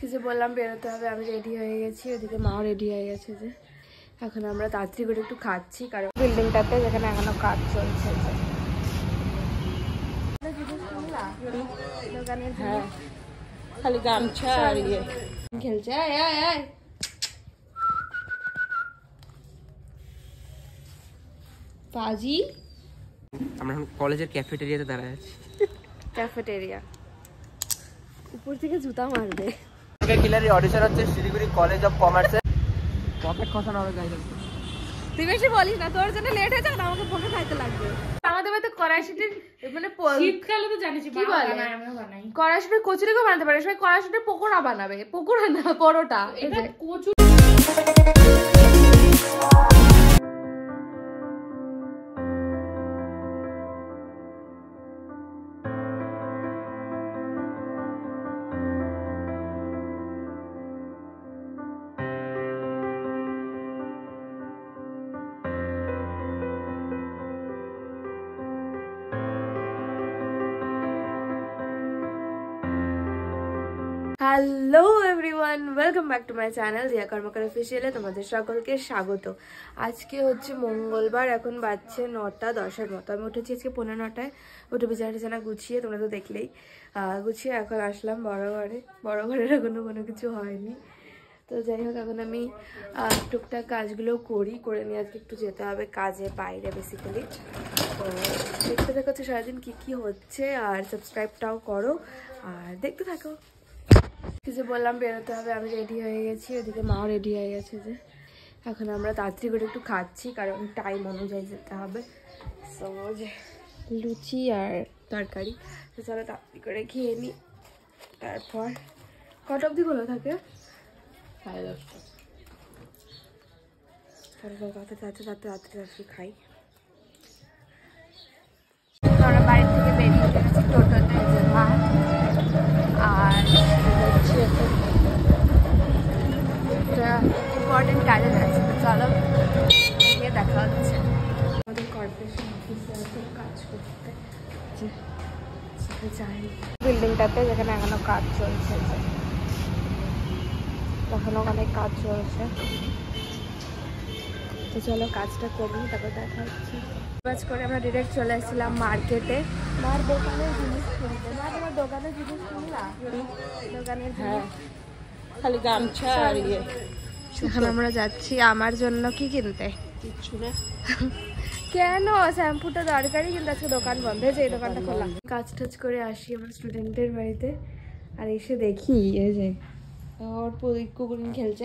কিছু বললাম বেরোতে হবে, আমি রেডি হয়ে গেছি, ওদিকে মাও রেডি হয়ে গেছে। যে এখন আমরা তাড়াতাড়ি করে একটু খাচ্ছি, কারণ বিল্ডিংটাতে যেখানে এখনো কাজ চলছে। হ্যাঁ, খালি গামছা আর ইয়ে খেলছে। পাজি আমরা এখন কলেজের ক্যাফেটেরিয়াতে দাঁড়ায় আছি। ক্যাফেটেরিয়া উপর থেকে জুতা মারবে। কিলারি অডিশন হচ্ছে শিলিগুড়ি কলেজ অফ কমার্সে। পকেট খসানো হবে গাইস। তুই বেশি বলিস না, তোর জন্য লেট হয়েছে না, আমাকে বকে খাইতে লাগবে। আমাদের বাড়িতে কড়াইশুটির মানে শীতকালে তো জানিস কি বলে আমিও বানাই। কড়াইশুটির কচুরিও বানাতে পারে, সবাই কড়াইশুটির পকোড়া বানাবে। পকোড়া না, পরোটা। এটা কচু। Hello everyone, welcome back to my channel Riya Karmakar অফিসিয়ালে তোমাদের সকলকে স্বাগত। আজকে হচ্ছে মঙ্গলবার, এখন বাজছে 9:10-এর মতো। আমি উঠেছি আজকে 9:15-টায়, উঠে বিছানা গুছিয়ে, তোমরা তো দেখলেই, গুছিয়ে এখন আসলাম বড় ঘরে। বড় ঘরের এখনো কোনো কিছু হয়নি। তো যাই হোক, এখন আমি টুকটাক কাজগুলো করে নিয়ে আজকে একটু যেতে হবে কাজে, বাইরে বেসিক্যালি। তো দেখতে থাকো হচ্ছে সারাদিন কী হচ্ছে, আর সাবস্ক্রাইবটাও করো আর দেখতে থাকো। কিছু বললাম বেরোতে হবে, আমি রেডি হয়ে গেছি, ওদিকে মাও রেডি হয়ে গেছে। যে এখন আমরা তাড়াতাড়ি করে একটু খাচ্ছি, কারণ টাইম অনুযায়ী যেতে হবে। সো যে লুচি আর তরকারি, তো চলো তাড়াতাড়ি করে খেয়ে নিই। তারপর কটা অবধি খোলা থাকে? 10:30। তাড়াতাড়ি খাই। আমরা বাড়ি থেকে বেরিয়ে গেছি টোটোতে, যে মা আর একটা ইম্পর্টেন্ট কাজে যাচ্ছে। তো চলো গিয়ে দেখা হচ্ছে। আমাদের কর্পোরেশন অফিসে আছে কাজ করতে, যাই বিল্ডিংটাতে যেখানে এখনো কাজ চলছে। এখনো অনেক কাজ চলছে, তো চলো কাজটা করি, তারপর দেখা হচ্ছে। কাজ করে আমরা ডিরেক্ট চলে এসেছিলাম মার্কেটে, মার দোকানের জিনিস কিনতে। মা, তোমার দোকানের জিনিস কিনলা? দোকানের জিনিস খালি গামছা আর ইয়ে। এখন আমরা যাচ্ছি আমার জন্য কি কিনতে? কিচ্ছু না। কেন? শ্যাম্পুটা দরকারি, কিন্তু আজকে দোকান বন্ধ হয়েছে, এই দোকানটা খোলা। কাজ টাজ করে আসি আমার স্টুডেন্টের বাড়িতে, আর এসে দেখি এই যে ওর কুকুর খেলছে।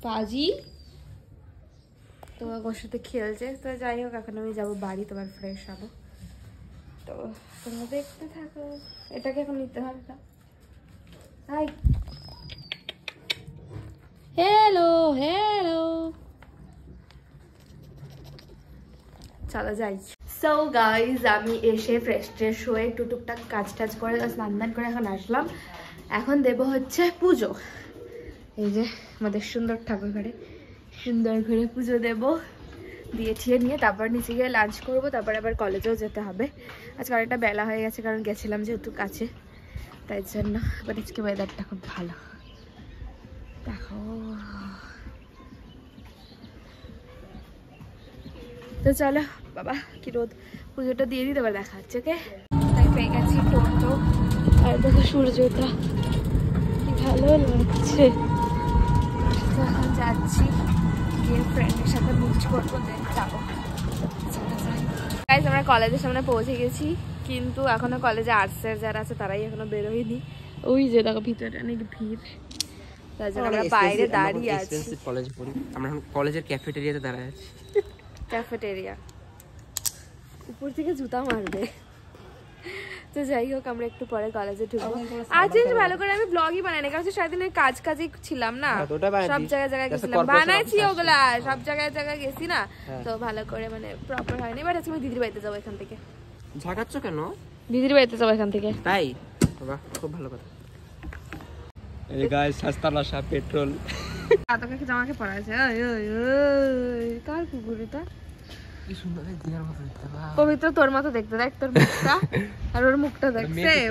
পাজি তো ওর সাথে খেলছে। তো যাই হোক, এখন আমি যাবো বাড়ি, তোমার ফ্রেশ হবো। তো তোমরা দেখতে থাকো। এটাকে এখন নিতে হবে না। হাই, হ্যালো হ্যালো, চলো যাই। সো গাইজ, আমি এসে ফ্রেশ ট্রেশ হয়ে একটু টুকটাক কাজ টাজ করে স্নান করে এখন আসলাম। এখন দেব হচ্ছে পুজো। এই যে আমাদের সুন্দর ঠাকুর ঘরে সুন্দর করে পুজো দেব, দিয়ে ঠিয়ে নিয়ে তারপর নিচে গিয়ে লাঞ্চ করবো। তারপর আবার কলেজেও যেতে হবে। আজকে অনেকটা বেলা হয়ে গেছে, কারণ গেছিলাম যেহেতু কাছে, তাই জন্য। বাট আজকে ওয়েদারটা খুব ভালো, দেখো। তো চলো বাবা, কি রোদ, পুজোটা দিয়ে দিতে আবার দেখা হচ্ছে। ওকে, তাই পেয়ে গেছি টোটো, আর দেখো সূর্যটা কি ভালো লাগছে। এখন যাচ্ছি, গিয়ে ফ্রেন্ডের সাথে মিট করবো, দেন যাবো। গাইস, আমরা কলেজের সামনে পৌঁছে গেছি, কিন্তু এখনো কলেজে আর্টসের যারা আছে তারাই এখনো বেরোয়নি। ওই যে দেখো ভিতরে অনেক ভিড়, তার জন্য আমরা বাইরে দাঁড়িয়ে আছি। কলেজ পড়ি, আমরা এখন কলেজের ক্যাফেটেরিয়াতে দাঁড়ায় আছি। ক্যাফেটেরিয়া উপর থেকে জুতা মারবে। তো যাই হোক, আমরা একটু পরে কলেজে ঢুকবো। আজকে ভালো করে আমি ব্লগই বানাই না, কারণ সারাদিন ওই কাজই ছিলাম না, সব জায়গায় গেছিলাম, বানাইছি ওগুলা, সব জায়গায় গেছি না, তো ভালো করে মানে প্রপার হয়নি। বাট আজকে আমি দিদির বাড়িতে যাবো এখান থেকে। ঝাঁকাচ্ছ কেন? দিদির বাড়িতে যাবো এখান থেকে। তাই? বাহ, খুব ভালো কথা। এই গাইস, সস্তা লাশা পেট্রোল। তোকে জামাকে পড়াছে। কার কুকুর এটা? কি সুন্দর এই দিয়ার মতো দেখতে বাহ পবিত্র তোর মতো দেখতে, দেখ তোর মুখটা আর ওর মুখটা দেখ সেম।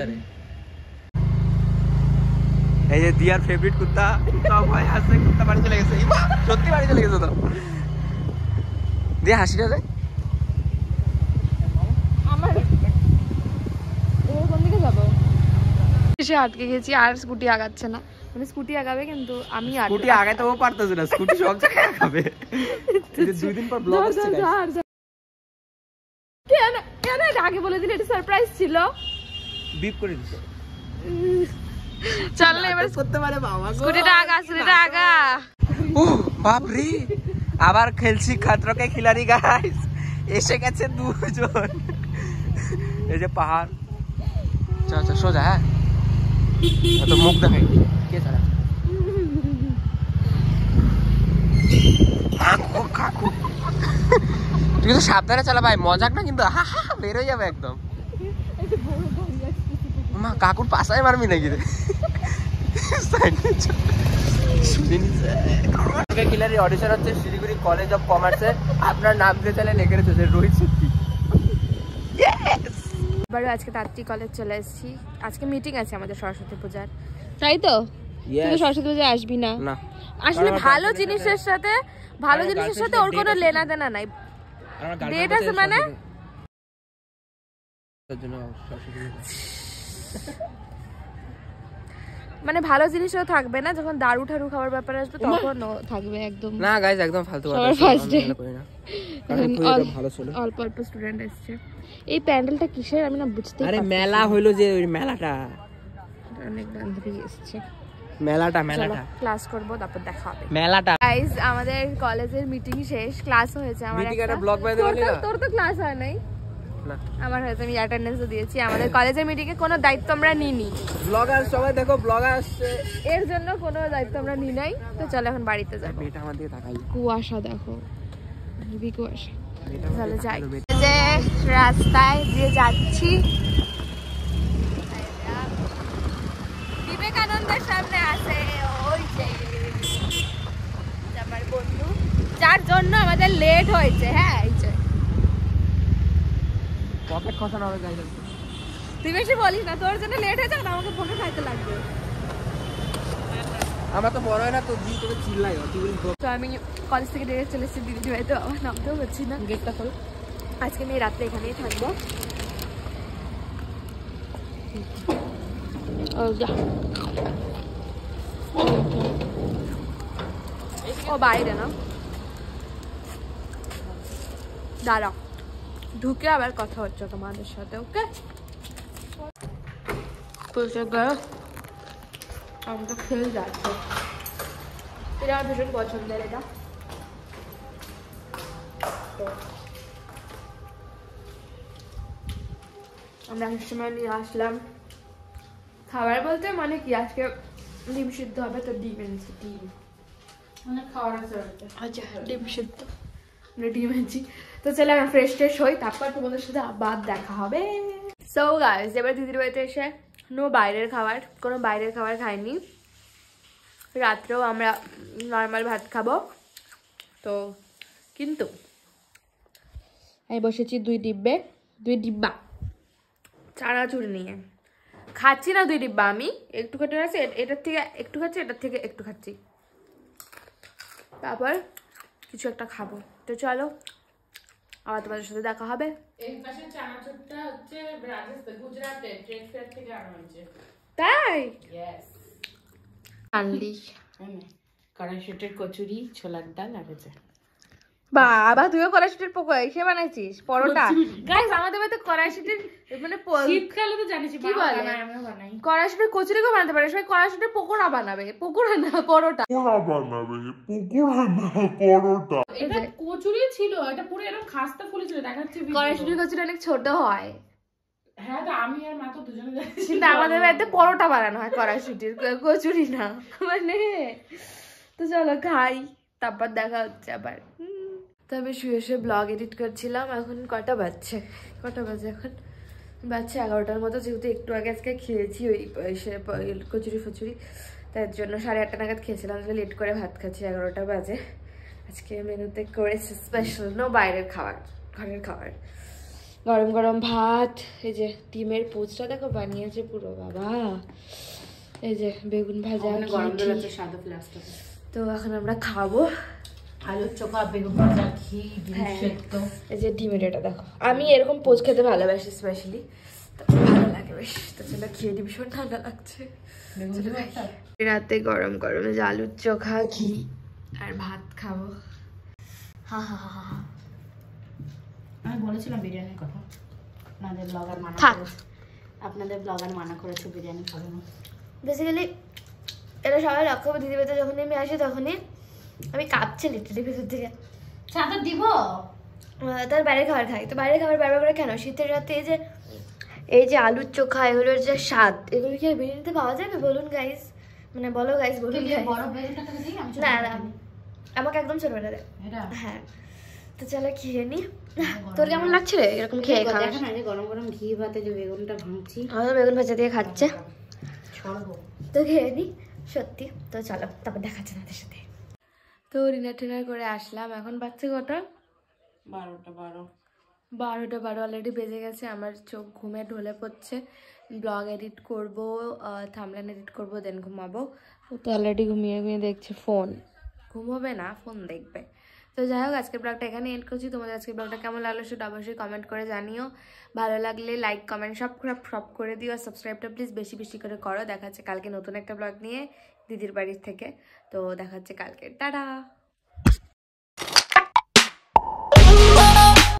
এই যে দিয়ার ফেভারিট কুত্তা, কুত্তা ভয় আছে, কুত্তা বাড়ি চলে গেছে। ইমা সত্যি বাড়ি চলে গেছে তো। দিয়া হাসিটা দেখ। আমার ও কোন দিকে যাবো? এসে আটকে গেছি আর স্কুটি আগাচ্ছে না, মানে স্কুটি আগাবে কিন্তু আমি স্কুটি আগাইতে ও পারতেছে না, স্কুটি সব জায়গায় আগাবে। এই যে 2 দিন পর ব্লগ আসছে গাইস। কেন এটা আগে বলে দিলে? এটা সারপ্রাইজ ছিল। বিপ করে দিছে। চল না এবার করতে পারে বাবা গো। স্কুটিটা আগা। ও বাপ রে, আবার খেলছি খাতরা কে খিলাড়ি গাইস। এসে গেছে দুজন। এই যে পাহাড়। চল সোজা। হ্যাঁ তো মুখ দেখাই কে ছাড়া। কাকু তুই কিন্তু সাবধানে চালা ভাই, মজাক না কিন্তু। বের হয়ে যাবে একদম। মা কাকুর পাশায় মারবি নাকি রে? খিলাড়ি অডিশন হচ্ছে শিলিগুড়ি কলেজ অফ কমার্সে। আপনার নাম দিয়ে চাইলে লিখে রেখেছে রোহিত সিদ্ধি। এবারে আজকে তাত্ত্বিক কলেজ চলে এসেছি। আজকে মিটিং আছে আমাদের সরস্বতী পূজার, তাই তো? তুই সরস্বতী পূজায় আসবি না? না আসলে ভালো জিনিসের সাথে ওর কোনো লেনা দেনা নাই। ডেট আছে মানে মানে ভালো জিনিসও থাকবে না, যখন দারু ঠারু খাওয়ার ব্যাপার আসবে তখন থাকবে একদম। না গাইস একদম ফালতু কথা করি না, কারণ খুবই ভালো ছিল। অল্প স্টুডেন্ট এসেছে। এই প্যান্ডেলটা কিসের আমি না বুঝতে পারছি। আরে মেলা হইলো যে ওই মেলাটা, অনেক বান্ধবী এসেছে। মেলাটা ক্লাস করব, তারপর দেখা হবে। মেলাটা গাইস আমাদের কলেজের মিটিং শেষ, ক্লাস হয়েছে। আমার একটা ব্লগ বানাতে বলি না, তোর তো ক্লাস হয় নাই না আমার হয়েছে, আমি অ্যাটেন্ডেন্সও দিয়েছি। আমাদের কলেজের মিটিং এ কোনো দায়িত্ব আমরা নিইনি। ব্লগার সবাই দেখো ব্লগার আসছে, এর জন্য কোনো দায়িত্ব আমরা নিই নাই। তো চল এখন বাড়িতে যাব। এটা আমার দিকে তাকাই, কুয়াশা দেখো, হেভি কুয়াশা। চলো যাই। যে রাস্তায় দিয়ে যাচ্ছি বিবেকানন্দের সামনে আছে ওই যে আমার বন্ধু, যার জন্য আমাদের লেট হয়েছে। হ্যাঁ এই যে পকেট খসানো হবে গাইস। তুই বেশি বলিস না, তোর জন্য লেট হয়েছে না, আমাকে ফোনে খাইতে লাগবে। আমার তো বড় হয় না তো দিন তোকে চিল্লাই তুই বলিস। তো আমি কলেজ থেকে ডিরেক্ট চলে এসেছি দিদি ভাই, তো আমার নামতেও হচ্ছি না। গেটটা খোল। আজকে আমি রাত্রে এখানেই থাকবো। ও বাইরে না, দাঁড়াও ঢুকে আবার কথা হচ্ছে তোমাদের সাথে। ওকে আমি তো খেয়ে যাচ্ছে। এটা আমার ভীষণ পছন্দের। এটা আমরা এক সময় নিয়ে আসলাম খাবার বলতে, মানে কি আজকে ডিম সিদ্ধ হবে, তো ডিম এনেছি। ডিম মানে খাওয়ার আছে, আচ্ছা ডিম সিদ্ধ ডিম এনেছি। তো চলে আমরা ফ্রেশ ট্রেশ হই, তারপর তোমাদের সাথে আবার দেখা হবে। সো গাইস এবার দিদির বাড়িতে এসে কোনো বাইরের খাবার খাইনি। রাত্রেও আমরা নর্মাল ভাত খাবো। তো কিন্তু আমি বসেছি দুই ডিব্বা চানাচুর নিয়ে। খাচ্ছি না 2 ডিব্বা, আমি একটু খেতে আছে, এটার থেকে একটু খাচ্ছি, এটার থেকে একটু খাচ্ছি, তারপর কিছু একটা খাবো। তো চলো আবার তোমাদের সাথে দেখা হবে। এই পাশে চানাচুরটা হচ্ছে রাজস্থান, গুজরাটে ট্রেড ফেয়ার থেকে আনা হয়েছে। তাই ইয়েস আনলি কড়াইশুটির কচুরি, ছোলার ডাল আর হচ্ছে বাবা, তুইও কড়াইশুটির এসে বানাইছিস পরোটা। গাইস আমাদের বাড়িতে কড়াইশুটির মানে শীতকালে তো জানিস কি বলে, আমিও বানাই। কড়াইশুটির কচুরিও বানাতে পারে, সবাই কড়াইশুটির পকোড়া বানাবে, পকোড়া না পরোটা। এটা কচুরি ছিল, এটা পুরো এরকম খাস্তা ফুলেছিল, দেখাচ্ছে কড়াইশুটির কচুরি অনেক ছোট হয়। হ্যাঁ তো আমি আর মা তো দুজনে যাচ্ছি, কিন্তু আমাদের বাড়িতে পরোটা বানানো হয় কড়াইশুটির, কচুরি না। মানে তো চলো খাই, তারপর দেখা হচ্ছে আবার। তো আমি শুয়ে ব্লগ এডিট করছিলাম। এখন কটা বাজে এখন বাজছে 11টার মতো, যেহেতু একটু আগে আজকে খেয়েছি ওই কচুরি ফচুরি, তার জন্য 8:30 নাগাদ খেয়েছিলাম। লেট করে ভাত খাচ্ছি, 11টা বাজে। আজকে মেনুতে করেছে স্পেশাল, বাইরের খাবার। ঘরের খাবার। গরম গরম ভাত, এই যে ডিমের পোচটা দেখো বানিয়েছে পুরো বাবা, এই যে বেগুন ভাজা, গরম জল আছে সাদা প্লাস্টিক। তো এখন আমরা খাবো। আলুর চোখা, বেগুন ভাজা, ঘি, ডিম সেদ্ধ। এই যে ডিমের এটা দেখো, আমি এরকম পোচ খেতে ভালোবাসি স্পেশালি, ভালো লাগে বেশ। তো চলো খেয়ে দিই, ভীষণ ঠান্ডা লাগছে। রাতে গরম গরম যে আলুর চোখা, ঘি আর ভাত খাবো। হা হা হা হা। আমি বলেছিলাম বিরিয়ানির কথা, আপনাদের ব্লগার মানা করেছে, আপনাদের ব্লগার মানা করেছে বিরিয়ানি খাবে না। বেসিক্যালি এটা সবাই লক্ষ্য করে দিদি বেতে যখনই আমি আসি তখনই আমি কাঁপছি লিটারলি ভেতর থেকে। চাদর দিব, তার বাইরে খাবার খাই, তো বাইরে খাবার বারবার করে কেন? শীতের রাতে এই যে আলুর চোখা, এগুলোর যে স্বাদ, এগুলো কি আর বিরিয়ানিতে পাওয়া যাবে বলুন গাইস? মানে বলো গাইস, বলুন। বড় বেগুনটা থেকে দিই আমি। না না, আমাকে একদম ছোটবেলা দেয়। হ্যাঁ, তো চলো খেয়ে নি। তোর কেমন লাগছে রে এরকম খেয়ে? দেখো না, যে গরম গরম ঘি ভাতে যে বেগুনটা ভাঙছি, আমাদের বেগুন ভাজা দিয়ে খাচ্ছে, ছড়বো তো খেয়ে নি সত্যি। তো চলো তারপর দেখাচ্ছে না সাথে। তো ডিনার টিনার করে আসলাম, এখন বাচ্চা কটা? 12টা অলরেডি বেজে গেছে। আমার চোখ ঘুমে ঢলে পড়ছে। ব্লগ এডিট করব, থাম্বনেল এডিট করব, দেন ঘুমাবো। তো অলরেডি ঘুমিয়ে দেখছে ফোন, ঘুমোবে না, ফোন দেখবে। তো যাই হোক, আজকের ব্লগটা এখানে এন্ড করছি। তোমাদের আজকের ব্লগটা কেমন লাগলো সেটা অবশ্যই কমেন্ট করে জানিও। ভালো লাগলে লাইক কমেন্ট সব করে দিও, আর সাবস্ক্রাইবটা প্লিজ বেশি বেশি করে করো। দেখা হচ্ছে কালকে নতুন একটা ব্লগ নিয়ে দিদির বাড়ির থেকে। তো দেখা হচ্ছে কালকে, টাটা।